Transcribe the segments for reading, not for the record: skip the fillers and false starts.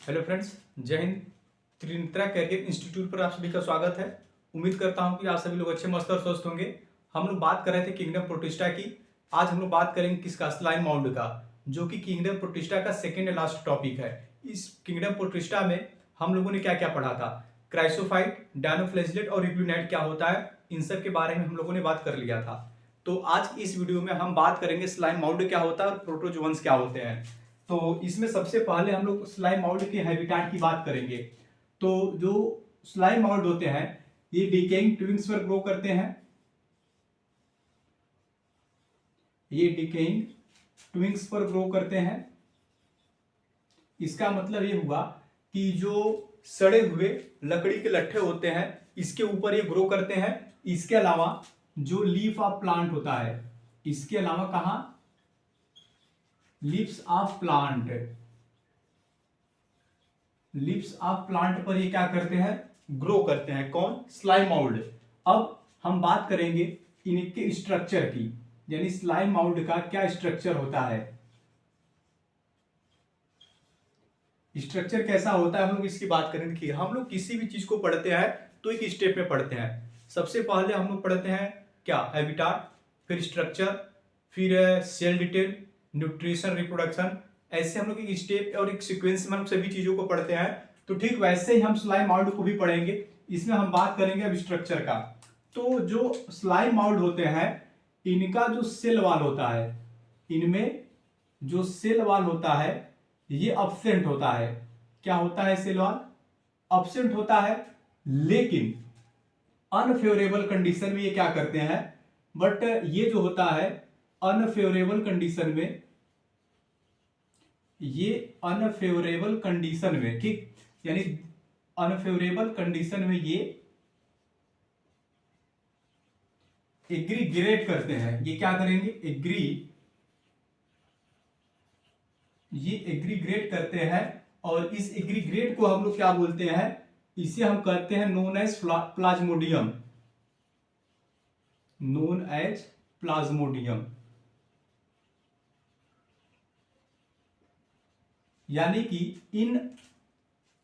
Hello friends, जय Hind. Trinetra career institute पर आप सभी का स्वागत है। उम्मीद करता हूं कि आप सभी लोग अच्छे मस्त और स्वस्थ होंगे। हम लोग बात कर रहे थे किंगडम प्रोटिस्टा की। आज हम लोग बात करेंगे किसका, स्लाइम माउंड का, जो कि किंगडम प्रोटिस्टा का सेकेंड लास्ट टॉपिक है। इस किंगडम प्रोटिस्टा में हम लोगों ने क्या क्या पढ़ा था, क्राइसोफाइट, डायनोफ्लैजेलेट और रिप्लूनाइट क्या होता है, इन सब के बारे में हम लोगों ने बात कर लिया था। तो आज इस वीडियो में हम बात करेंगे स्लाइम माउंड क्या होता है और प्रोटोजोअन्स क्या होते हैं। तो इसमें सबसे पहले हम लोग स्लाइम माउल्ड के हैबिटाट की बात करेंगे। तो जो स्लाइम माउल्ड होते हैं ये डिकेइंग ट्विंग्स पर ग्रो करते हैं। ये डिकेइंग ट्विंग्स पर ग्रो करते हैं। इसका मतलब ये हुआ कि जो सड़े हुए लकड़ी के लट्ठे होते हैं इसके ऊपर ये ग्रो करते हैं। इसके अलावा जो लीफ ऑफ प्लांट होता है, इसके अलावा कहा, leaves of plant, lips of plant पर ये क्या करते हैं, ग्रो करते हैं। कौन, स्लाइम माउल्ड। अब हम बात करेंगे इनके स्ट्रक्चर की, यानी स्लाइम माउल्ड का क्या स्ट्रक्चर होता है, स्ट्रक्चर कैसा होता है, हम लोग इसकी बात करेंगे। देखिए, हम लोग किसी भी चीज को पढ़ते हैं तो एक स्टेप में पढ़ते हैं। सबसे पहले हम लोग पढ़ते हैं क्या, हैबिटाट, फिर स्ट्रक्चर, फिर सेल डिटेल, न्यूट्रिशन, रिप्रोडक्शन। ऐसे हम लोग एक स्टेप और एक सीक्वेंस में हम सभी चीजों को पढ़ते हैं। तो ठीक वैसे ही हम स्लाइम माउल्ड को भी पढ़ेंगे। इसमें हम बात करेंगे अब स्ट्रक्चर का। तो जो स्लाइम माउल्ड होते हैं इनका जो सेल वॉल होता है, इनमें जो सेल वॉल होता है ये अब्सेंट होता है। क्या होता है, सेल वॉल अब्सेंट होता है। लेकिन अनफेवरेबल कंडीशन में ये क्या करते हैं, बट ये जो होता है अनफेवरेबल कंडीशन में, ये अनफेवरेबल कंडीशन में, ठीक, यानी अनफेवरेबल कंडीशन में ये एग्रीग्रेट करते हैं। ये क्या करेंगे, ये एग्रीग्रेट करते हैं। और इस एग्रीग्रेट को हम लोग क्या बोलते हैं, इसे हम कहते हैं known as plasmodium, known as plasmodium. यानी कि in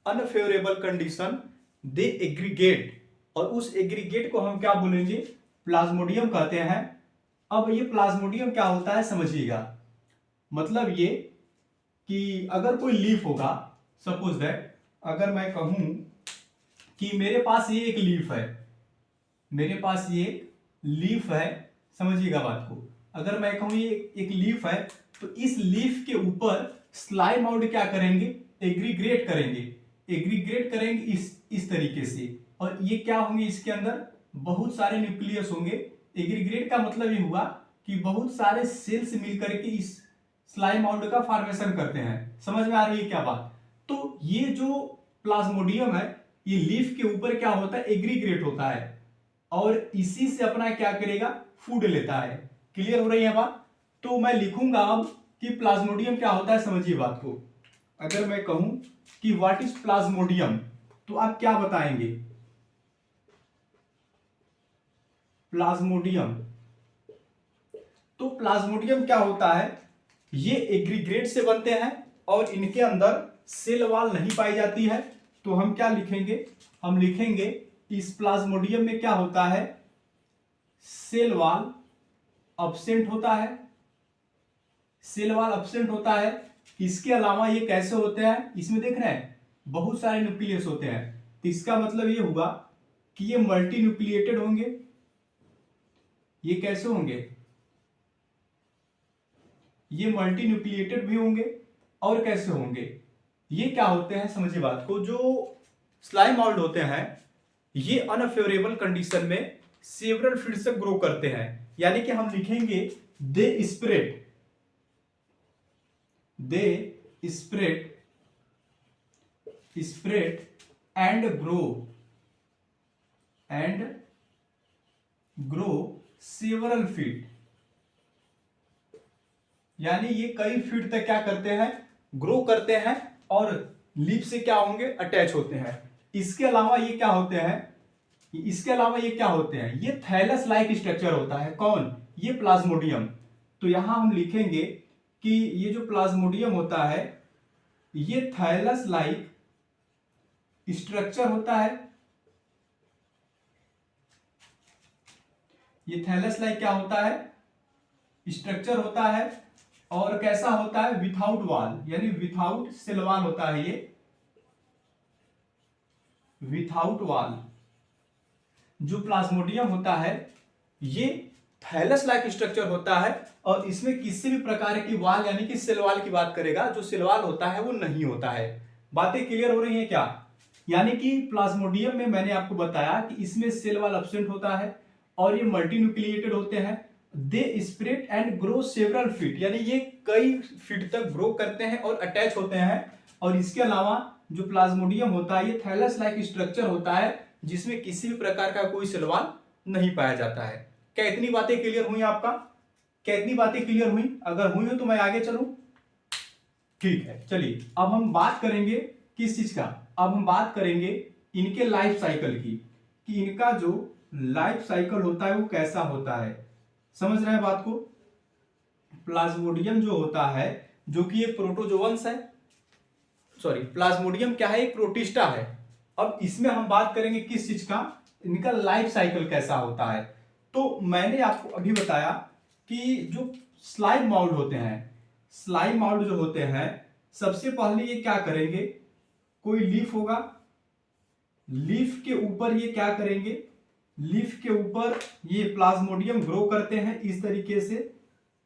unfavourable condition they aggregate, और उस एग्रीगेट को हम क्या बोलेंगे, प्लाज्मोडियम कहते हैं। अब ये प्लाज्मोडियम क्या होता है समझिएगा। मतलब ये कि अगर कोई लीफ होगा, सपोज दैट, अगर मैं कहूं कि मेरे पास ये एक लीफ है, मेरे पास ये लीफ है, समझिएगा बात को। अगर मैं कहूं ये एक लीफ है, तो इस लीफ के ऊपर स्लाइम माउल्ड क्या करेंगे, एग्रीग्रेट करेंगे, एग्रीग्रेट करेंगे इस तरीके से। और ये क्या होंगे, इसके अंदर बहुत सारे न्यूक्लियस होंगे। एग्रीग्रेट का मतलब ये हुआ कि बहुत सारे सेल्स मिलकर के इस स्लाइम माउल्ड का फॉर्मेशन करते हैं। समझ में आ रही है क्या बात। तो ये जो प्लाज्मोडियम है ये लीफ के ऊपर क्या होता है, एग्रीग्रेट होता है, और इसी से अपना क्या करेगा, फूड लेता है। क्लियर हो रही है बात। तो मैं लिखूंगा अब कि प्लाज्मोडियम क्या होता है, समझिए बात को। अगर मैं कहूं कि व्हाट इज प्लाज्मोडियम, तो आप क्या बताएंगे, प्लाज्मोडियम। तो प्लाज्मोडियम क्या होता है, ये एग्रीग्रेट से बनते हैं और इनके अंदर सेल वॉल नहीं पाई जाती है। तो हम क्या लिखेंगे, हम लिखेंगे इस प्लाज्मोडियम में क्या होता है, सेल वॉल अब्सेंट होता है, सेल वॉल अब्सेंट होता है। इसके अलावा ये कैसे होते हैं, इसमें देख रहे हैं बहुत सारे न्यूक्लियस होते हैं। तो इसका मतलब ये हुआ कि ये मल्टी न्यूक्लिएटेड होंगे। ये कैसे होंगे, ये मल्टी न्यूक्लिएटेड भी होंगे। और कैसे होंगे, ये क्या होते हैं, समझिए बात को। जो स्लाइम माउल्ड होते हैं ये अनफेवरेबल कंडीशन में सेवरल फील्ड से ग्रो करते हैं। यानी कि हम लिखेंगे they spread, they spread, spread and grow several feet. यानी ये कई फीट तक क्या करते हैं, ग्रो करते हैं और लीफ से क्या होंगे, अटैच होते हैं। इसके अलावा ये क्या होते हैं, इसके अलावा ये क्या होते हैं, ये थैलस लाइक स्ट्रक्चर होता है। कौन, ये प्लाज्मोडियम। तो यहां हम लिखेंगे कि ये जो प्लाज्मोडियम होता है ये थैलस लाइक स्ट्रक्चर होता है, ये थैलस लाइक क्या होता है, स्ट्रक्चर होता है, और कैसा होता है, विथआउट वॉल, यानी विथआउट सेल वॉल होता है, ये विथआउट वॉल जो प्लाज्मोडियम होता है ये थैलस लाइक स्ट्रक्चर होता है, और इसमें किसी भी प्रकार की वाल यानी कि सेल वाल की बात करेगा, जो सेल वाल होता है वो नहीं होता है। बातें क्लियर हो रही हैं क्या? यानी कि प्लाज्मोडियम में मैंने आपको बताया कि इसमें सेल वाल एब्सेंट होता है और ये मल्टीन्यूक्लिएटेड होते हैं। They spread and grow several feet, यानी ये कई फीट तक ग्रो करते हैं और अटैच होते हैं। और इसके अलावा जो प्लाज्मोडियम होता है ये थैलस लाइक स्ट्रक्चर होता है जिसमें किसी भी प्रकार का कोई सेल वाल नहीं पाया जाता है। क्या इतनी बातें क्लियर हुई आपका? क्या इतनी बातें क्लियर हुई? अगर हुई हो तो मैं आगे चलूं? ठीक है, चलिए अब हम बात करेंगे किस चीज का, अब हम बात करेंगे इनके लाइफ साइकिल की, कि इनका जो लाइफ साइकिल होता है वो कैसा होता है। समझ रहे हैं बात को? प्लाज्मोडियम जो होता है, जो कि एक प्रोटोजोवंस है, सॉरी प्लाज्मोडियम क्या है, एक प्रोटिस्टा है। अब इसमें हम बात करेंगे किस चीज का, इनका लाइफ साइकिल कैसा होता है। तो मैंने आपको अभी बताया कि जो स्लाइम माउल्ड होते हैं, स्लाइम माउल्ड जो होते हैं, सबसे पहले ये क्या करेंगे, कोई लीफ होगा, लीफ के ऊपर ये क्या करेंगे, लीफ के ऊपर ये प्लाज्मोडियम ग्रो करते हैं। इस तरीके से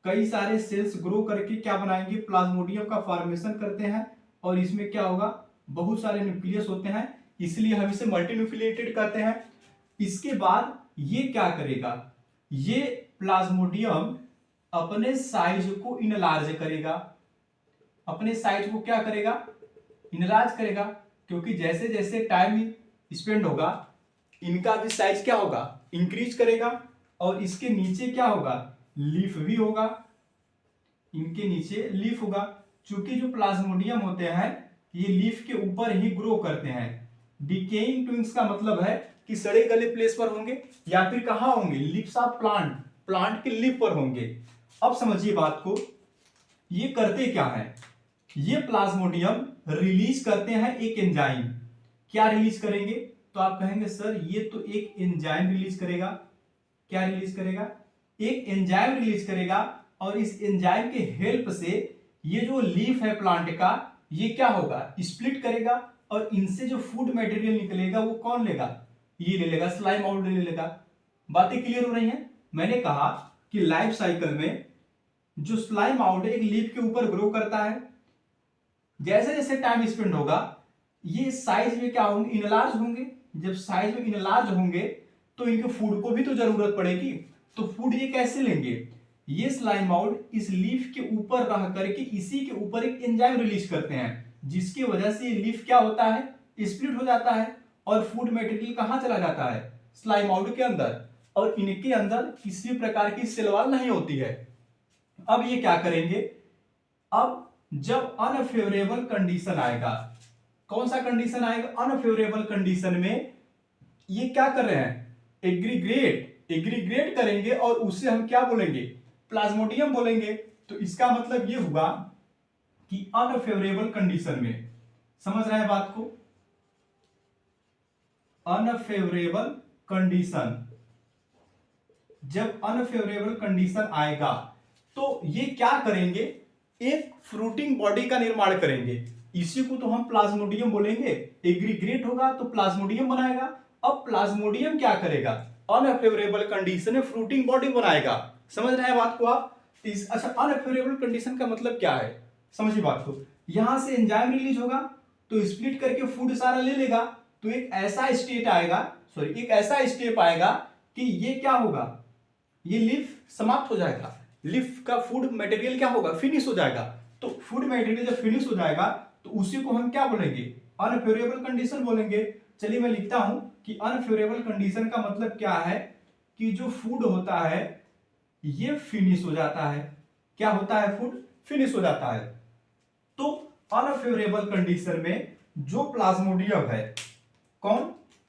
कई सारे सेल्स ग्रो करके क्या बनाएंगे, प्लाज्मोडियम का फॉर्मेशन करते हैं, और इसमें क्या होगा, बहुत सारे न्यूक्लियस होते हैं, इसलिए हम इसे मल्टी न्यूक्लिएटेड कहते हैं। इसके बाद ये क्या करेगा, ये प्लाज्मोडियम अपने साइज को इनलार्ज करेगा, अपने साइज को क्या करेगा, इनलार्ज करेगा, क्योंकि जैसे जैसे टाइम स्पेंड होगा इनका भी साइज क्या होगा, इंक्रीज करेगा। और इसके नीचे क्या होगा, लीफ भी होगा, इनके नीचे लीफ होगा। चूंकि जो प्लाज्मोडियम होते हैं ये लीफ के ऊपर ही ग्रो करते हैं। डिकेइंग ट्विंग्स का मतलब है कि सड़े गले प्लेस पर होंगे या फिर कहां होंगे, लीव्स ऑफ प्लांट, प्लांट के लीफ पर होंगे। अब समझिए बात को, ये करते क्या है, ये प्लाज्मोडियम रिलीज करते हैं एक एंजाइम। क्या रिलीज करेंगे, तो आप कहेंगे सर ये तो एक एंजाइम रिलीज करेगा। क्या रिलीज करेगा, एक एंजाइम रिलीज करेगा, और इस एंजाइम के हेल्प से ये जो लीफ है प्लांट का ये क्या होगा, स्प्लिट करेगा, और इनसे जो फूड मटेरियल निकलेगा वो कौन लेगा, ये ले लेगा, स्लाइम आउट ले लेगा। बातें क्लियर हो रही हैं? मैंने कहा कि लाइफ साइकिल में जो स्लाइम आउट एक लीफ के ऊपर ग्रो करता है, जैसे जैसे टाइम स्पेंड होगा ये साइज में क्या होंगे, इनलार्ज होंगे। जब साइज में इनलार्ज होंगे तो इनके फूड को भी तो जरूरत पड़ेगी, तो फूड ये कैसे लेंगे, ये स्लाइम आउट इस लीफ के ऊपर रह करके इसी के ऊपर एक एंजाइम रिलीज करते हैं, जिसकी वजह से ये लीफ क्या होता है, स्प्लिट हो जाता है, और फूड मटेरियल कहां चला जाता है, स्लाइम आउट के अंदर, और इनके अंदर किसी प्रकार की सेल वॉल नहीं होती है। अब ये क्या करेंगे, अब जब अनफेवरेबल कंडीशन आएगा, कौन सा कंडीशन आएगा, अनफेवरेबल कंडीशन में ये क्या कर रहे हैं, एग्रीग्रेट करेंगे, और उससे हम क्या बोलेंगे, प्लाज्मोडियम बोलेंगे। तो इसका मतलब ये हुआ कि अनफेवरेबल कंडीशन में, समझ रहे हैं बात को, अनफेवरेबल कंडीशन, जब अनफेवरेबल कंडीशन आएगा तो ये क्या करेंगे, एक फ्रूटिंग बॉडी का निर्माण करेंगे, इसी को तो हम प्लाज्मोडियम बोलेंगे। एग्रीग्रेट होगा तो प्लाज्मोडियम बनाएगा। अब प्लाज्मोडियम क्या करेगा, अनफेवरेबल कंडीशन में फ्रूटिंग बॉडी बनाएगा। समझ रहे हैं बात को आप? अच्छा, अनफेवरेबल कंडीशन का मतलब क्या है, समझिए बात को, यहां से एंजाइम रिलीज होगा तो स्प्लिट करके फूड सारा ले लेगा, तो एक ऐसा स्टेट आएगा, सॉरी एक ऐसा स्टेप आएगा कि ये क्या होगा, ये लीफ समाप्त हो जाएगा, लीफ का फूड मटेरियल क्या होगा, फिनिश हो जाएगा। तो फूड मटेरियल जब फिनिश हो जाएगा तो उसी को हम क्या बोलेंगे, अनफेवरेबल कंडीशन बोलेंगे। चलिए मैं लिखता हूं कि अनफेवरेबल कंडीशन का मतलब क्या है, कि जो फूड होता है ये फिनिश हो जाता है। क्या होता है, फूड फिनिश हो जाता है। तो अनफेवरेबल कंडीशन में जो प्लाज्मोडियम है, कौन,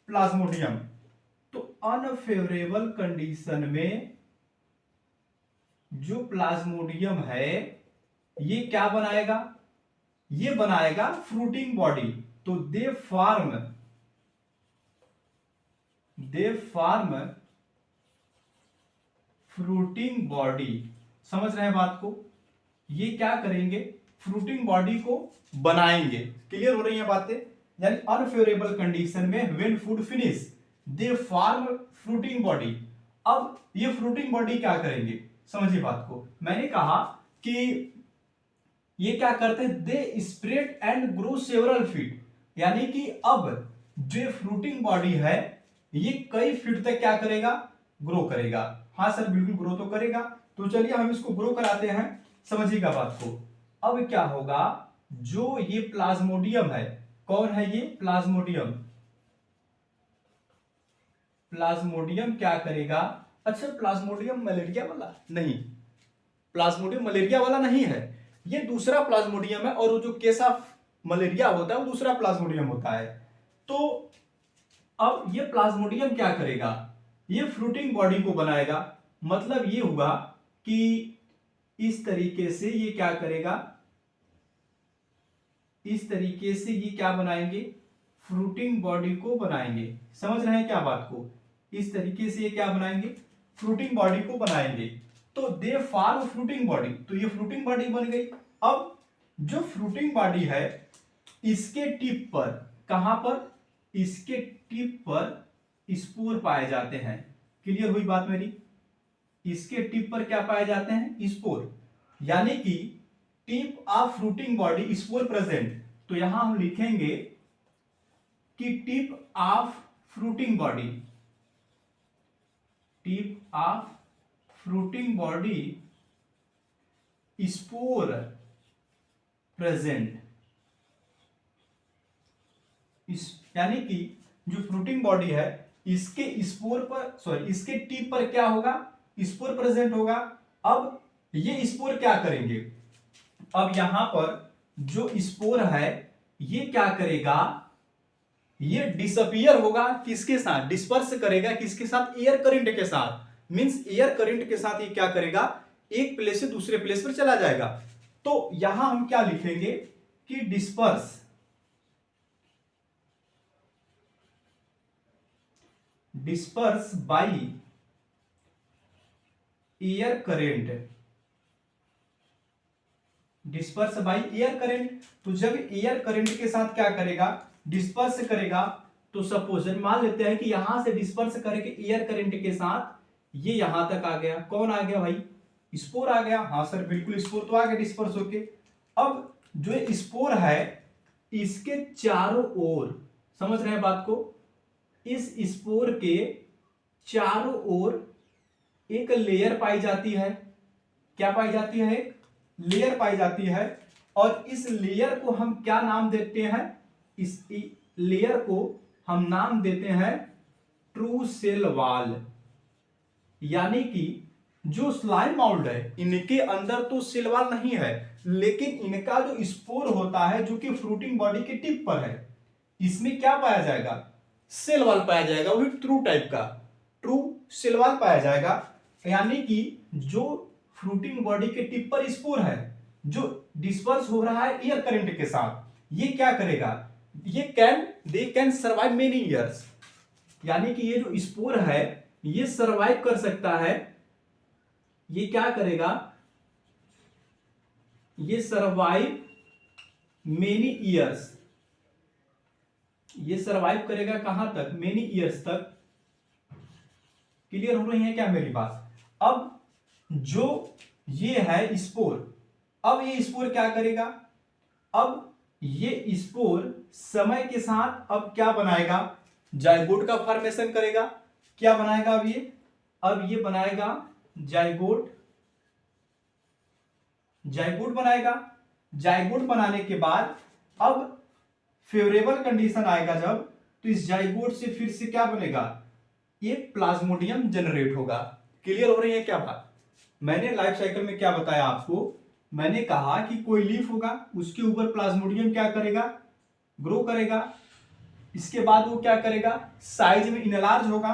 प्लाज्मोडियम, तो अनफेवरेबल कंडीशन में जो प्लाज्मोडियम है ये क्या बनाएगा, ये बनाएगा फ्रूटिंग बॉडी। तो दे फार्म फ्रूटिंग बॉडी। समझ रहे हैं बात को? ये क्या करेंगे? फ्रूटिंग बॉडी को बनाएंगे। क्लियर हो रही है बातें? यानी अनफेवरेबल कंडीशन में when food finish they form fruiting body. अब ये फ्रूटिंग बॉडी क्या करेंगे? समझिए बात को। मैंने कहा कि ये क्या करते हैं? They spread and grow several feet. यानी कि अब जो फ्रूटिंग बॉडी है ये कई फीट तक क्या करेगा? ग्रो करेगा। हाँ सर बिल्कुल ग्रो तो करेगा। तो चलिए हम इसको ग्रो कराते हैं, समझिएगा बात को। अब क्या होगा? जो ये प्लाज्मोडियम है, कौन है ये? प्लाज्मोडियम। प्लाज्मोडियम क्या करेगा? अच्छा प्लाज्मोडियम मलेरिया वाला नहीं, प्लाज्मोडियम मलेरिया वाला नहीं है, ये दूसरा प्लाज्मोडियम है। और वो जो केस ऑफ मलेरिया होता है वो दूसरा प्लाज्मोडियम होता है। तो अब ये प्लाज्मोडियम क्या करेगा? ये फ्रूटिंग बॉडी को बनाएगा। मतलब ये हुआ कि इस तरीके से ये क्या करेगा? इस तरीके से ये क्या बनाएंगे? फ्रूटिंग बॉडी को बनाएंगे। समझ रहे हैं क्या बात को? इस तरीके से ये क्या बनाएंगे? फ्रूटिंग बॉडी को बनाएंगे। तो दे फार्म फ्रूटिंग बॉडी। तो ये फ्रूटिंग बॉडी बन गई। अब जो फ्रूटिंग बॉडी है इसके टिप पर, कहां पर? इसके टिप पर स्पोर पाए जाते हैं। क्लियर हुई बात मेरी? इसके टिप पर क्या पाए जाते हैं? स्पोर। यानी कि tip of fruiting body spore present. तो यहां हम लिखेंगे कि tip of fruiting body, tip of fruiting body spore present. यानी कि जो फ्रूटिंग बॉडी है इसके स्पोर पर, सॉरी इसके टिप पर क्या होगा? स्पोर प्रेजेंट होगा। अब ये स्पोर क्या करेंगे? अब यहां पर जो स्पोर है ये क्या करेगा? ये डिसअपियर होगा। किसके साथ? डिस्पर्स करेगा। किसके साथ? एयर करंट के साथ। मींस एयर करंट के साथ ये क्या करेगा? एक प्लेस से दूसरे प्लेस पर चला जाएगा। तो यहां हम क्या लिखेंगे कि disperse, disperse by air current, disperse by air current. तो जब एयर करंट के साथ क्या करेगा? डिस्पर्स करेगा। तो सपोज मान लेते हैं कि यहां से डिस्पर्स करके एयर करंट के साथ ये यहां तक आ गया। कौन आ गया भाई? स्पोर आ गया। हाँ सर बिल्कुल स्पोर तो आ गया डिस्पर्स होके। अब जो स्पोर है इसके चारों ओर, समझ रहे हैं बात को? इस स्पोर के चारों ओर एक लेयर पाई जाती है। क्या पाई जाती है? एक लेयर पाई जाती है। और इस लेयर को हम क्या नाम देते हैं? इस लेयर को हम नाम देते हैं ट्रू सेल वॉल। यानी कि जो स्लाइम माउल्ड है इनके अंदर तो सेल वॉल नहीं है, लेकिन इनका जो स्पोर होता है जो कि फ्रूटिंग बॉडी के टिप पर है, इसमें क्या पाया जाएगा? सेल वॉल पाया जाएगा। वही ट्रू टाइप का ट्रू सेल वॉल पाया जाएगा। यानी कि जो फ्रूटिंग बॉडी के टिप पर स्पोर है जो डिस्पर्स हो रहा है एयर करंट के साथ, ये क्या करेगा? They can survive many years. यानी कि ये जो स्पोर है ये सर्वाइव कर सकता है। ये क्या करेगा? ये सर्वाइव मेनी ईयर्स। ये सर्वाइव करेगा कहां तक? मेनी ईयर्स तक। क्लियर हो रही है क्या मेरी बात? अब जो ये है स्पोर, अब ये स्पोर क्या करेगा? अब ये स्पोर समय के साथ अब क्या बनाएगा? जाइगोट का फॉर्मेशन करेगा। क्या बनाएगा अब ये बनाएगा जाइगोट। जाइगोट बनाएगा। जाइगोट बनाने के बाद अब फेवरेबल कंडीशन आएगा जब, तो इस जाइगोट से फिर से क्या बनेगा? एक प्लाज्मोडियम जनरेट होगा। क्लियर हो रही है क्या बात? मैंने लाइफ साइकिल में क्या बताया आपको? मैंने कहा कि कोई लीफ होगा, उसके ऊपर प्लाज्मोडियम क्या करेगा? ग्रो करेगा। इसके बाद वो क्या करेगा? साइज में इनलार्ज होगा।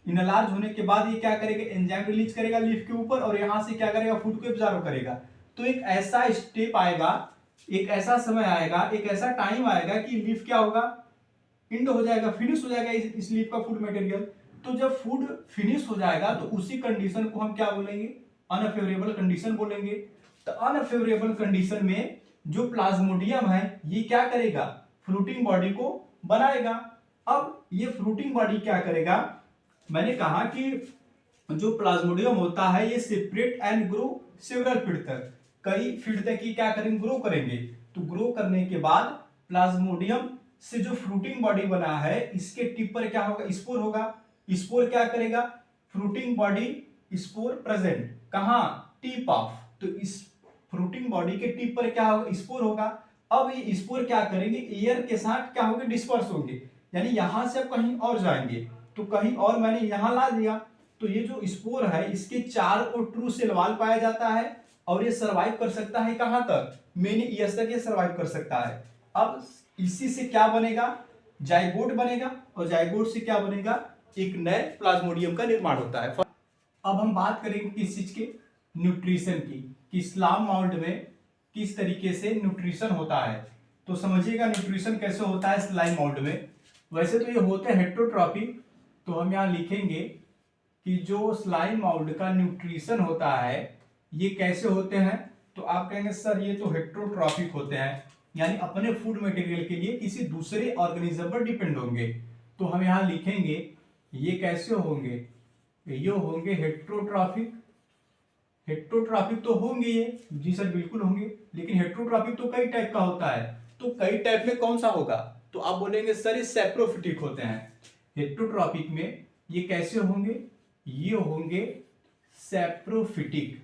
इनलार्ज होने के बाद ये क्या करेगा? एंजाइम रिलीज करेगा लीफ के ऊपर और यहां से क्या करेगा? फूड को एब्जॉर्ब करेगा। तो एक ऐसा स्टेप आएगा एक ऐसा समय आएगा, एक ऐसा टाइम आएगा कि लीफ क्या होगा, इंड हो जाएगा, फिनिश हो जाएगा इस लीफ का फूड मटेरियल। तो जब फूड फिनिश हो जाएगा तो उसी कंडीशन को हम क्या बोलेंगे, अनफेवरेबल कंडीशन बोलेंगे। तो अनफेवरेबल कंडीशन में जो प्लाज्मोडियम है ये क्या करेगा, फ्रूटिंग बॉडी को बनाएगा। अब ये फ्रूटिंग बॉडी क्या करेगा, मैंने कहा कि जो प्लाज्मोडियम होता है ये separate and grow several feet तक, कई फीट तक ये क्या करेंगे, ग्रो करेंगे। तो ग्रो करने के बाद प्लाज्मोडियम से जो फ्रूटिंग बॉडी बना है इसके टिप पर क्या होगा, स्पोर होगा। स्पोर क्या करेगा, फ्रूटिंग बॉडी स्पोर प्रेजेंट कहां, टिप ऑफ। तो इस फ्रूटिंग बॉडी के टिप पर क्या होगा, स्पोर होगा। अब ये स्पोर क्या करेंगे, एयर के साथ क्या होंगे, डिस्पर्स होंगे, यानी यहां से अब कहीं और जाएंगे। तो कहीं और मैंने यहां ला दिया। तो ये जो स्पोर है इसके चार और ट्रू सेल वॉल पाया जाता है और ये सरवाइव कर सकता है कहां तक, मेनी ईयर्स तक ये सरवाइव कर सकता है। अब इसी से क्या बनेगा, जाइगोट बनेगा, और जाइगोट से क्या बनेगा, एक नए प्लाज्मोडियम का निर्माण होता है। अब हम बात करेंगे किस चीज के, न्यूट्रिशन की, कि स्लाम माउल्ड में किस तरीके से न्यूट्रिशन होता है। तो समझिएगा न्यूट्रिशन कैसे होता है स्लाइम माउल्ड में। वैसे तो ये होते हैं हेट्रोट्रॉपिक, तो हम यहाँ लिखेंगे कि जो स्लाइम माउल्ड का न्यूट्रिशन होता है ये कैसे होते हैं। तो आप कहेंगे सर ये तो हेट्रोट्रॉपिक होते हैं, यानी अपने फूड मटेरियल के लिए किसी दूसरे ऑर्गेनिज्म पर डिपेंड होंगे। तो हम यहाँ लिखेंगे ये कैसे होंगे, ये होंगे हेट्रोट्रॉपिक। हेट्रोट्रॉपिक तो होंगे ये, जी सर बिल्कुल होंगे, लेकिन हेट्रोट्रॉपिक तो कई टाइप का होता है। तो कई टाइप में कौन सा होगा, तो आप बोलेंगे सर ये सैप्रोफिटिक होते हैं। हेट्रोट्रॉपिक में ये कैसे होंगे, ये होंगे सैप्रोफिटिक।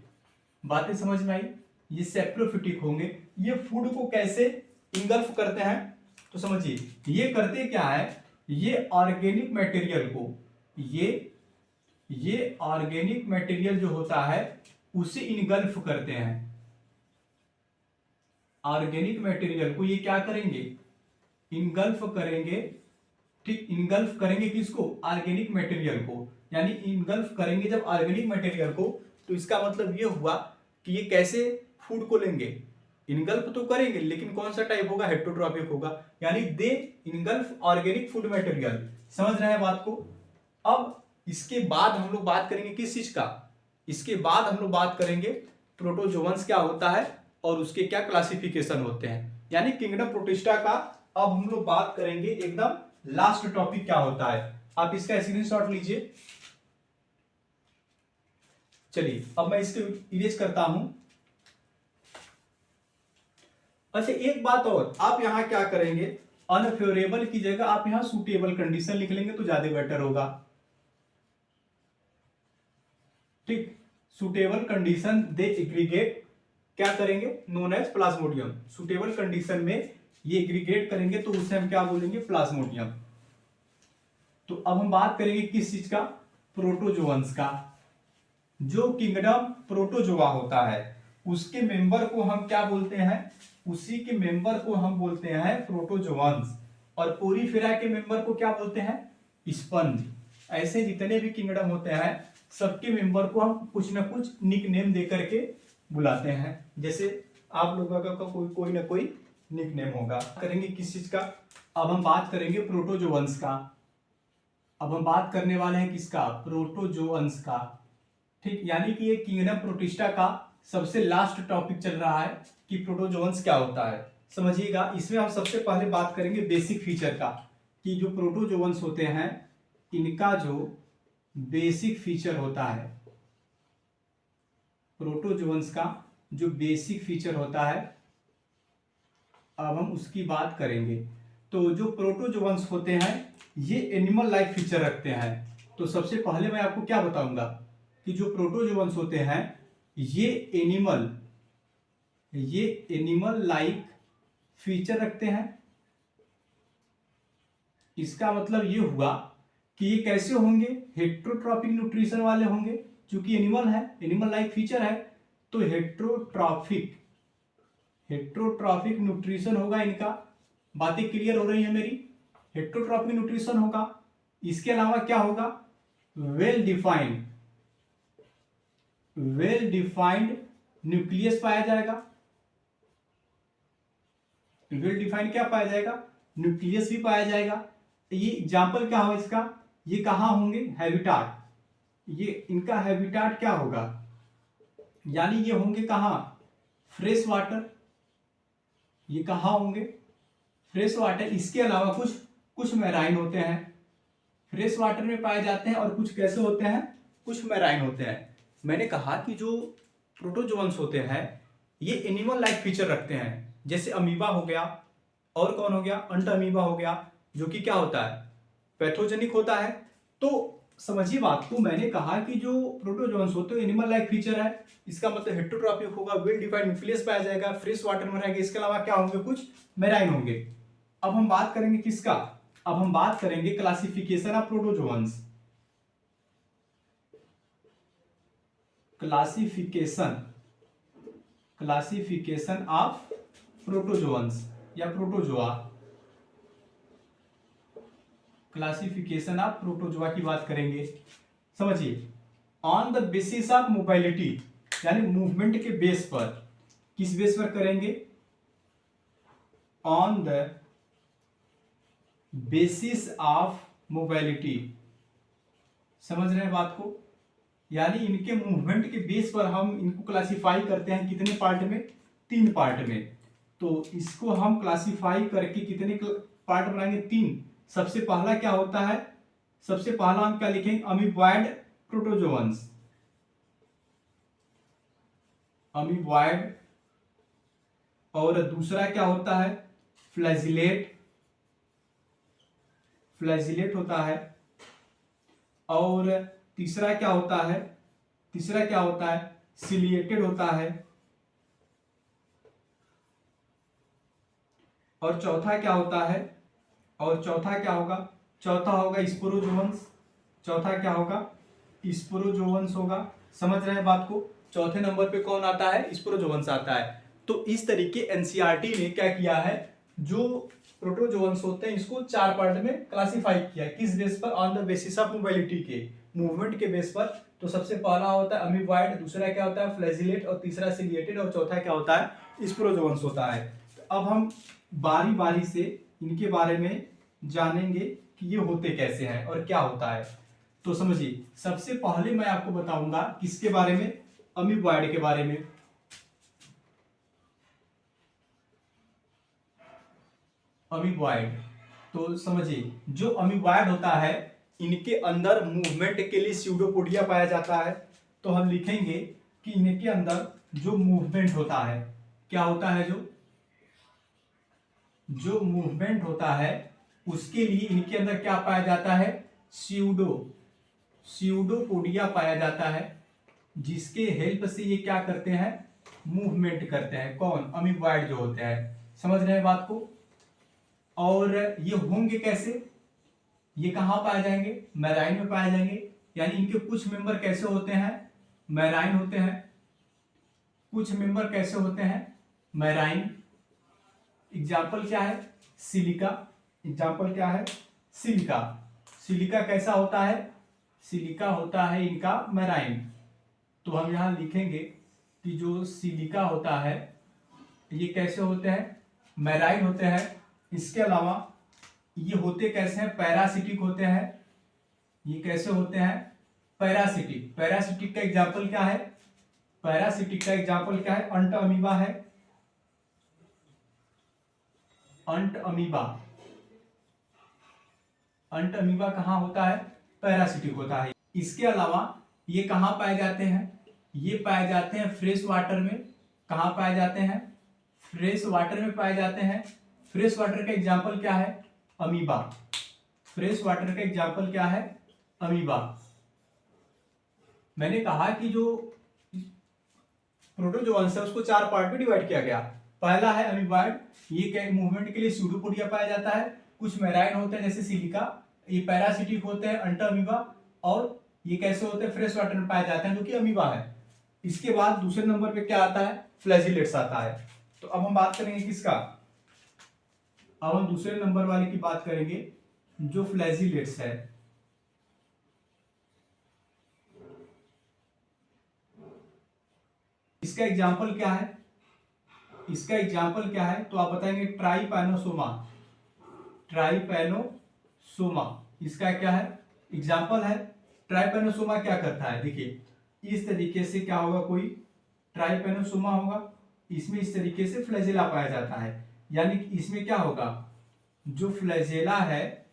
बातें समझ में आई, ये सैप्रोफिटिक होंगे। ये फूड को कैसे इंगल्फ करते हैं, तो समझिए ये करते क्या है, ये ऑर्गेनिक मटेरियल को, ये ऑर्गेनिक मटेरियल जो होता है उसे इनगल्फ करते हैं। ऑर्गेनिक मटेरियल को ये क्या करेंगे, इनगल्फ करेंगे। ठीक, इनगल्फ करेंगे किसको, ऑर्गेनिक मटेरियल को, यानी इनगल्फ करेंगे जब ऑर्गेनिक मटेरियल को, तो इसका मतलब ये हुआ कि ये कैसे फूड को लेंगे, इनगल्फ तो करेंगे, लेकिन कौन सा टाइप होगा, हेट्रोट्रॉपिक होगा, यानी दे इनगल्फ ऑर्गेनिक फूड मटेरियल। समझ रहे हैं बात को। अब इसके बाद हम लोग बात करेंगे किस चीज का, इसके बाद हम लोग बात करेंगे प्रोटोजोअन्स क्या होता है और उसके क्या क्लासिफिकेशन होते हैं, यानी किंगडम प्रोटिस्टा का। अब हम लोग बात करेंगे एकदम लास्ट टॉपिक क्या होता है। आप इसका स्क्रीनशॉट लीजिए। चलिए अब मैं इसको इरेज करता हूं। अच्छा एक बात और, आप यहां क्या करेंगे, अनफेवरेबल की जगह आप यहां सूटेबल कंडीशन लिख लेंगे तो ज्यादा बेटर होगा। ठीक, सुटेबल कंडीशन दे एग्रीगेट क्या करेंगे, known as plasmodium. Suitable condition में ये एग्रीगेट करेंगे तो उसे हम क्या बोलेंगे, प्लाज्मोडियम। तो अब हम बात करेंगे किस चीज का, प्रोटोजोअन्स का। जो किंगडम प्रोटोजोआ होता है उसके मेंबर को हम क्या बोलते हैं, उसी के मेंबर को हम बोलते हैं प्रोटोजोअन्स। और पोरीफेरा के मेंबर को क्या बोलते हैं, स्पंज। ऐसे जितने भी किंगडम होते हैं सबके मेंबर को हम कुछ ना कुछ निक नेम दे करके बुलाते हैं। जैसे आप लोगों का कोई ना कोई निक नेम होगा। करेंगे किस चीज का, अब हम बात करेंगे प्रोटोजोअन्स का। अब हम बात करने वाले हैं किसका, प्रोटोजोअन्स का। ठीक, यानी कि ये किंगडम प्रोटिस्टा का सबसे लास्ट टॉपिक चल रहा है कि प्रोटोजोअन्स क्या होता है। समझिएगा, इसमें हम सबसे पहले बात करेंगे बेसिक फीचर का, कि जो प्रोटोजोअन्स होते हैं इनका जो बेसिक फीचर होता है, प्रोटोजोअन्स का जो बेसिक फीचर होता है, अब हम उसकी बात करेंगे। तो जो प्रोटोजोअन्स होते हैं ये एनिमल लाइक फीचर रखते हैं। तो सबसे पहले मैं आपको क्या बताऊंगा कि जो प्रोटोजोअन्स होते हैं ये एनिमल लाइक फीचर रखते हैं। इसका मतलब ये हुआ कि ये कैसे होंगे, हेट्रोट्रॉपिक न्यूट्रिशन वाले होंगे, क्योंकि एनिमल है, एनिमल लाइक फीचर है। तो हेट्रोट्रॉपिक न्यूट्रिशन होगा इनका। बातें क्लियर हो रही है मेरी, हेट्रोट्रॉपिक न्यूट्रिशन होगा। इसके अलावा क्या होगा, वेल डिफाइंड न्यूक्लियस पाया जाएगा। वेल डिफाइंड क्या पाया जाएगा, न्यूक्लियस भी पाया जाएगा। ये एग्जाम्पल क्या होगा इसका, ये कहाँ होंगे, हैबिटाट, ये इनका हैबिटाट क्या होगा, यानी ये होंगे कहाँ, फ्रेश वाटर, ये कहाँ होंगे, फ्रेश वाटर। इसके अलावा कुछ कुछ मैराइन होते हैं, फ्रेश वाटर में पाए जाते हैं, और कुछ कैसे होते हैं, कुछ मैराइन होते हैं। मैंने कहा कि जो प्रोटोजोअन्स होते हैं ये एनिमल लाइक फीचर रखते हैं, जैसे अमीबा हो गया, और कौन हो गया, अंट अमीबा हो गया, जो कि क्या होता है, पैथोजेनिक होता है। तो समझिए बात को, मैंने कहा कि जो प्रोटोजोअन्स होते हैं एनिमल लाइक फीचर है, इसका मतलब हेटेरोट्रॉपिक होगा, वेल डिफाइंड न्यूक्लियस पाया जाएगा, फ्रेश वाटर में रहेगा, इसके अलावा क्या होंगे, कुछ मैराइन होंगे। अब हम बात करेंगे किसका, अब हम बात करेंगे classification of protozoans, classification of protozoans या प्रोटोजोआ, क्लासिफिकेशन ऑफ प्रोटोजोआ की बात करेंगे। समझिए, on the basis of mobility, यानी मूवमेंट के बेस पर, किस बेस पर करेंगे, on the basis of mobility, समझ रहे हैं बात को, यानी इनके मूवमेंट के बेस पर हम इनको क्लासिफाई करते हैं, कितने पार्ट में, 3 पार्ट में। तो इसको हम क्लासिफाई करके कितने पार्ट बनाएंगे, 3। सबसे पहला क्या होता है, सबसे पहला हम क्या लिखेंगे, अमीबॉयड प्रोटोजोअन्स, अमीबॉयड, और दूसरा क्या होता है, फ्लैजिलेट, फ्लैजिलेट होता है, और तीसरा क्या होता है, तीसरा क्या होता है, सिलिएटेड होता है, और चौथा क्या होता है, और चौथा क्या होगा, चौथा होगा स्पोरोजोअन्स, चौथा क्या होगा, स्पोरोजोअन्स होगा। समझ रहे हैं बात को, चौथे नंबर पे कौन आता है, स्पोरोजोअन्स आता है। तो इस तरीके एनसीईआरटी ने क्या किया है, जो प्रोटोजोअन्स होते हैं इसको 4 पार्ट में क्लासिफाई किया है, किस बेस पर, on the basis of mobility के, मूवमेंट के बेस पर। तो सबसे पहला होता है अमीबॉयड, दूसरा क्या होता है फ्लैजिलेट, और तीसरा सिलिएटेड, और चौथा क्या होता है, स्पोरोजोअन्स होता है। तो अब हम बारी बारी से इनके बारे में जानेंगे कि ये होते कैसे हैं और क्या होता है। तो समझिए, सबसे पहले मैं आपको बताऊंगा किसके बारे में, अमीबॉयड के बारे में। अमीबॉयड, तो समझिए, जो अमीबॉयड होता है इनके अंदर मूवमेंट के लिए स्यूडोपोडिया पाया जाता है। तो हम लिखेंगे कि इनके अंदर जो मूवमेंट होता है, क्या होता है, जो मूवमेंट होता है उसके लिए इनके अंदर क्या पाया जाता है, स्यूडोपोडिया पाया जाता है, जिसके हेल्प से ये क्या करते हैं, मूवमेंट करते हैं। कौन, अमीबॉयड जो होते हैं। समझ रहे हैं बात को। और ये होंगे कैसे, ये कहां पाए जाएंगे, मैराइन में पाए जाएंगे। यानी इनके कुछ मेंबर कैसे होते हैं, मैराइन होते हैं, कुछ मेंबर कैसे होते हैं, मैराइन। एग्जाम्पल क्या है, सिलिका, एग्जाम्पल क्या है, सिलिका। सिलिका कैसा होता है, सिलिका होता है इनका मैराइन। तो हम यहां लिखेंगे कि जो सिलिका होता है ये कैसे होते हैं, मैराइन होते हैं। इसके अलावा ये होते कैसे हैं, पैरासिटिक होते हैं। ये कैसे होते हैं, पैरासिटिक। पैरासिटिक का एग्जाम्पल क्या है, पैरासिटिक का एग्जाम्पल क्या है, अंट अमीबा है, अंट अमीबा। अंट अमीबा कहाँ होता है, पैरासिटिक होता है। इसके अलावा ये कहाँ पाए जाते हैं, ये पाए जाते हैं फ्रेश वाटर में। कहाँ पाए जाते हैं, फ्रेश वाटर में पाए जाते हैं। फ्रेश वाटर का एग्जाम्पल क्या है, अमीबा। फ्रेश वाटर का एग्जाम्पल क्या है, अमीबा। मैंने कहा कि जो प्रोटोजोअन्स है उसको 4 पार्ट में डिवाइड किया गया। पहला है अमीबॉयड, ये क्या मूवमेंट के लिए स्यूडोपोडिया पाया जाता है। कुछ मैराइन होते हैं जैसे सिलिका, ये पैरासिटिक होते हैं अंट अमीबा, और ये कैसे होते हैं, फ्रेश वाटर में पाए जाते हैं जो कि अमीबा है। इसके बाद दूसरे नंबर पे क्या आता है, फ्लैजिलेट्स आता है। तो अब हम बात करेंगे किसका, अब हम दूसरे नंबर वाले की बात करेंगे जो फ्लैजिलेट्स है। इसका एग्जाम्पल क्या है, इसका एग्जाम्पल क्या है, तो आप बताएंगे ट्राइपैनोसोमा। ट्राइपैनोसोमा इसका क्या है, एग्जाम्पल है। ट्राइपैनोसोमा क्या करता है, देखिए इस तरीके से क्या होगा, कोई ट्राइपैनोसोमा होगा, इसमें इस तरीके से फ्लैजेला पाया जाता है, यानी कि इसमें क्या होगा, जो फ्लैजेला है,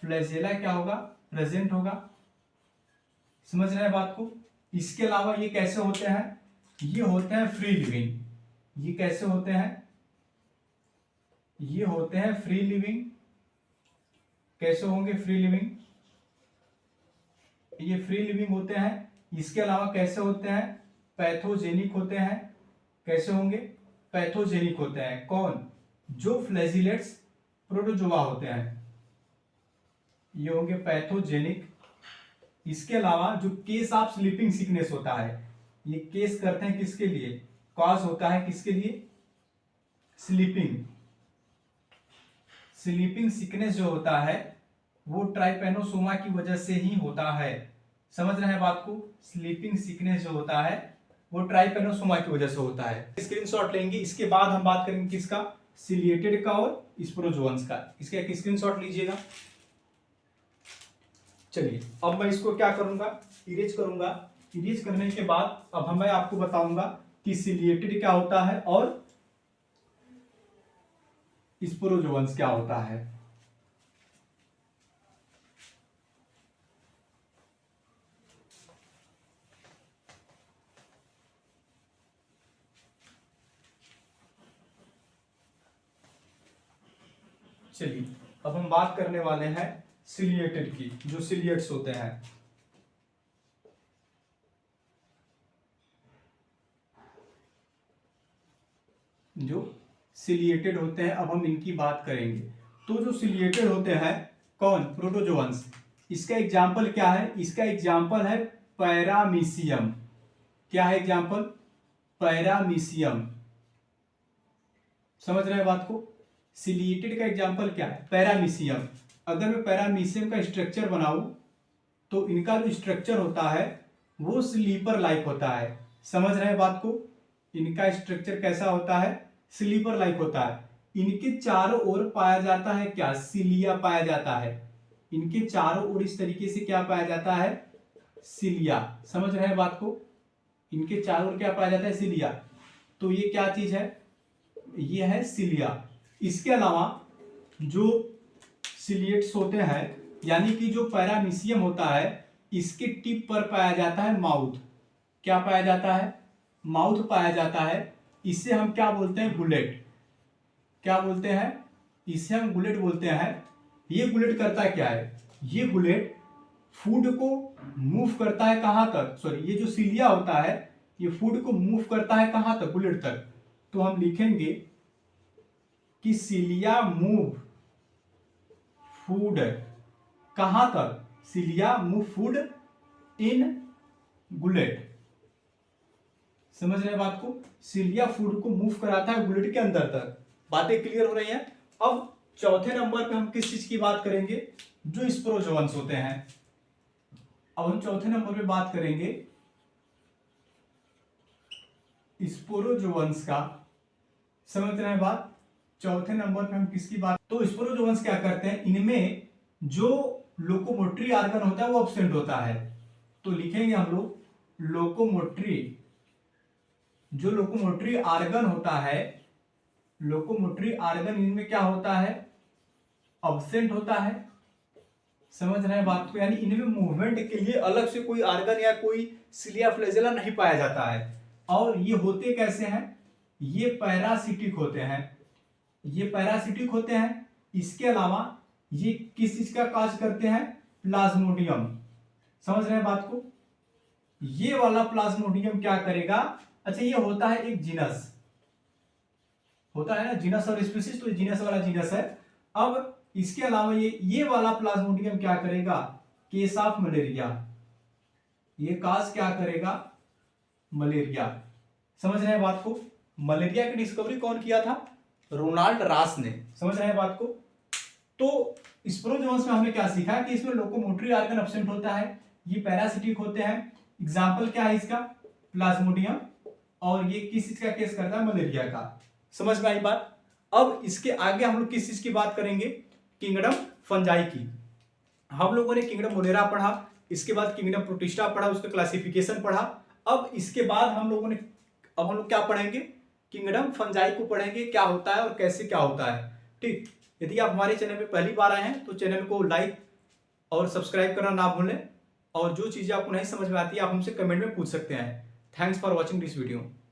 फ्लैजेला क्या होगा, प्रेजेंट होगा। समझ रहे हैं बात को। इसके अलावा ये कैसे होते हैं, ये होते हैं फ्री लिविंग। ये कैसे होते हैं, ये होते हैं फ्री लिविंग। कैसे होंगे, फ्री लिविंग, ये फ्री लिविंग होते हैं। इसके अलावा कैसे होते हैं, पैथोजेनिक होते हैं। कैसे होंगे, पैथोजेनिक होते हैं। कौन, जो फ्लैजिलेट्स प्रोटोजोआ होते हैं, ये होंगे पैथोजेनिक। इसके अलावा जो केस ऑफ स्लीपिंग सिकनेस होता है, ये केस करते हैं किसके लिए, कॉज होता है किसके लिए, स्लीपिंग। स्लीपिंग सिकनेस जो होता है वो ट्राइपैनोसोमा की वजह से ही होता है। समझ रहे हैं बात को। स्लीपिंग सिकनेस जो होता है वो ट्राइपैनोसोमा की वजह से होता है। स्क्रीनशॉट लेंगे, इसके बाद हम बात करेंगे किसका, सिलिएटेड का और स्पोरोजोअन्स का। इसका एक स्क्रीनशॉट लीजिएगा। चलिए अब मैं इसको क्या करूंगा, इरेज करूंगा। इरेज करने के बाद अब मैं आपको बताऊंगा कि सिलिएटेड क्या होता है और स्पोरोजोअन्स क्या होता है। चलिए अब हम बात करने वाले हैं सिलिएटेड की, जो सिलिएट्स होते हैं। जो सिलिएटेड होते हैं, अब हम इनकी बात करेंगे। तो जो सिलिएटेड होते हैं, कौन, प्रोटोजोअन्स। इसका एग्जाम्पल क्या है, इसका एग्जाम्पल है पैरामीशियम। क्या है एग्जाम्पल, पैरामीशियम। समझ रहे हैं बात को। सिलिएटेड का एग्जाम्पल क्या है, पैरामीशियम। अगर मैं पैरामीशियम का स्ट्रक्चर बनाऊं तो इनका जो स्ट्रक्चर होता है वो स्लीपर लाइक होता है। समझ रहे हैं बात को। इनका स्ट्रक्चर कैसा होता है, स्लीपर लाइक होता है। इनके चारों ओर पाया जाता है क्या, सिलिया पाया जाता है। इनके चारों ओर इस तरीके से क्या पाया जाता है, सिलिया। समझ रहे हैं बात को। इनके चारों ओर क्या पाया जाता है, सिलिया। तो ये क्या चीज है, ये है सिलिया। इसके अलावा जो सिलिएट्स होते हैं, यानी कि जो पैरामीशियम होता है, इसके टिप पर पाया जाता है माउथ। क्या पाया जाता है, माउथ पाया जाता है। इसे हम क्या बोलते हैं, बुलेट। क्या बोलते हैं, इसे हम बुलेट बोलते हैं। ये बुलेट करता क्या है, ये बुलेट फूड को मूव करता है कहां तक, सॉरी ये जो सिलिया होता है ये फूड को मूव करता है कहां तक, बुलेट तक। तो हम लिखेंगे कि सिलिया मूव फूड कहां तक, cilia move food in bullet. समझ रहे हैं बात को। सिलिया फूड को मूव कराता है बुलेट के अंदर तक। बातें क्लियर हो रही हैं। अब चौथे नंबर पे हम किस चीज की बात करेंगे, जो स्पोरोजोअन्स होते हैं। अब हम चौथे नंबर पे बात करेंगे स्पोरोजोअन्स का। समझ रहे हैं बात। चौथे नंबर पे हम किसकी बात, तो स्पोरोजोअन्स क्या करते हैं, इनमें जो लोकोमोटरी आर्गन होता है वो एब्सेंट होता है। तो लिखेंगे हम लोग लोकोमोटरी, जो लोकोमोटरी आर्गन होता है, लोकोमोटरी आर्गन इनमें क्या होता है, एब्सेंट होता है। समझ रहे हैं बात को। यानी इनमें मूवमेंट के लिए अलग से कोई आर्गन या कोई सिलिया फ्लैजेला नहीं पाया जाता है। और ये होते कैसे हैं, ये पैरासिटिक होते हैं। ये पैरासिटिक होते हैं। इसके अलावा ये किस चीज का काज करते हैं, प्लाज्मोडियम। समझ रहे हैं बात को। ये वाला प्लाज्मोडियम क्या करेगा, अच्छा ये होता है एक जीनस, होता है ना जीनस और स्पीशीज, तो जीनस वाला जीनस है। अब इसके अलावा ये वाला प्लाज्मोडियम क्या करेगा, केस ऑफ मलेरिया, ये काज क्या करेगा, मलेरिया। समझ रहे हैं बात को। मलेरिया की डिस्कवरी कौन किया था, रोनाल्ड रास ने। समझ रहे हैं बात को। तो स्पोरोजोअन्स में हमने क्या सीखा कि इसमें लोकोमोटरी आर्गन एब्सेंट होता है, ये पैरासिटिक होते हैं। एग्जाम्पल क्या है इसका, प्लाज्मोडियम। और ये किस चीज का केस करता है, मलेरिया का। समझ में आई बात। अब इसके आगे हम लोग किस चीज की बात करेंगे, किंगडम फंजाई की। हम लोगों ने किंगडम मोनेरा पढ़ा, इसके बाद किंगडम प्रोटिस्टा पढ़ा, उसका क्लासिफिकेशन पढ़ा। अब इसके बाद हम लोग क्या पढ़ेंगे, किंगडम फंजाई को पढ़ेंगे, क्या होता है और कैसे क्या होता है। ठीक, यदि आप हमारे चैनल में पहली बार आए हैं तो चैनल को लाइक और सब्सक्राइब करना ना भूलें, और जो चीजें आपको नहीं समझ में आती है आप हमसे कमेंट में पूछ सकते हैं। Thanks for watching this video.